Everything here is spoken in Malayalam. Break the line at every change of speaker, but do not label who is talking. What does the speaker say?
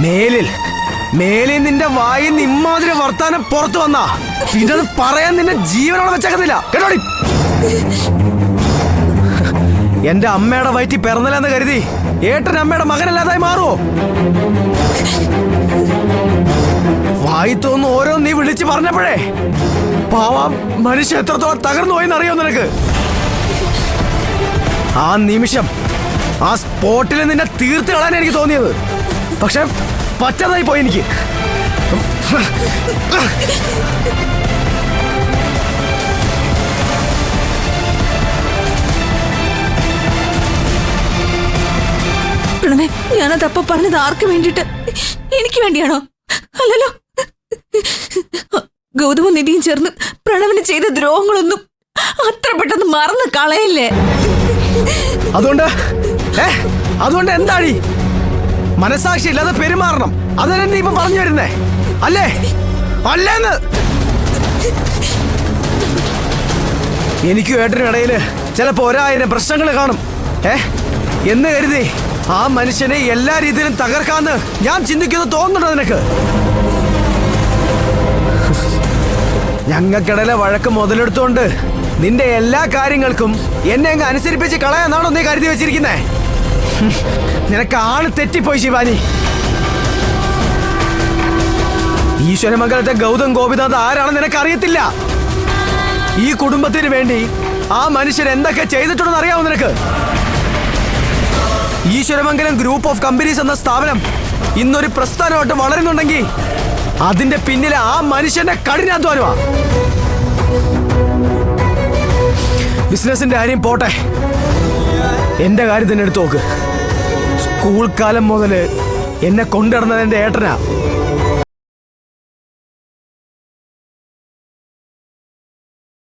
മേലിൽ മേലിൽ നിന്റെ വായിൽ ഇമ്മാതിരി വർത്താനം പുറത്തു വന്നാ പിന്നെ അത് പറയാൻ നിന്നെ ജീവനോടെ വെച്ചേക്കത്തില്ല കേട്ടോടി. എന്റെ അമ്മയുടെ വയറ്റി പിറന്നില്ലെന്ന് കരുതി ഏട്ടൻ അമ്മയുടെ മകനല്ലാതായി മാറുമോ? വായി തോന്നുന്നു ഓരോ നീ വിളിച്ചു പറഞ്ഞപ്പോഴേ പാവം മനുഷ്യ എത്രത്തോളം തകർന്നു പോയെന്ന് അറിയോ നിനക്ക്? ആ നിമിഷം ആ സ്പോട്ടിൽ നിന്നെ തീർത്ത് കളയാൻ എനിക്ക് തോന്നിയത്, പക്ഷെ പറ്റാതായി പോയി എനിക്ക്.
പ്രണവേ, ഞാനതപ്പോ പറഞ്ഞത് ആർക്ക് വേണ്ടിട്ട്? എനിക്ക് വേണ്ടിയാണോ? അല്ലല്ലോ. ഗൗതമും നിധിയും ചേർന്ന് പ്രണവിന് ചെയ്ത ദ്രോഹങ്ങളൊന്നും അത്ര പെട്ടെന്ന് മറന്ന് കളയല്ലേ.
അതുകൊണ്ട് എന്താടി? മനസാക്ഷി ഇല്ലാതെ പെരുമാറണം, അതല്ലേ നീ ഇപ്പൊ പറഞ്ഞു വരുന്നേ? അല്ലേ അല്ലേന്ന്? എനിക്കും ഏട്ടനും ഇടയില് ചിലപ്പോ 1000 പ്രശ്നങ്ങൾ കാണും. എന്ന് കരുതി ആ മനുഷ്യനെ എല്ലാ രീതിയിലും തകർക്കാന്ന് ഞാൻ ചിന്തിക്കുന്നു തോന്നുന്നുണ്ടോ നിനക്ക്? ഞങ്ങൾക്കിടയിലെ വഴക്ക് മുതലെടുത്തോണ്ട് നിന്റെ എല്ലാ കാര്യങ്ങൾക്കും എന്നെ അങ്ങ് അനുസരിപ്പിച്ച് കളയാന്നാണോ നീ കരുതി വെച്ചിരിക്കുന്നേ? നിനക്ക് ആള് തെറ്റിപ്പോയി ശിവാനി. ഈശ്വരമംഗലത്തെ ഗൗതം ഗോപിനാഥ് ആരാണെന്ന് നിനക്ക് അറിയത്തില്ല. ഈ കുടുംബത്തിന് വേണ്ടി ആ മനുഷ്യൻ എന്തൊക്കെ ചെയ്തിട്ടുണ്ടെന്ന് അറിയാമോ നിനക്ക്? ഈശ്വരമംഗലം ഗ്രൂപ്പ് ഓഫ് കമ്പനീസ് എന്ന സ്ഥാപനം ഇന്നൊരു പ്രസ്ഥാനമായിട്ട് വളരുന്നുണ്ടെങ്കിൽ അതിന്റെ പിന്നിലെ ആ മനുഷ്യന്റെ കഠിനാധ്വാനമാ. ബിസിനസിന്റെ കാര്യം പോട്ടെ, എന്റെ കാര്യം തന്നെ എടുത്തു നോക്ക്. സ്കൂൾ കാലം മുതല് എന്നെ കൊണ്ടുവരുന്നത് എന്റെ ഏട്ടനാ.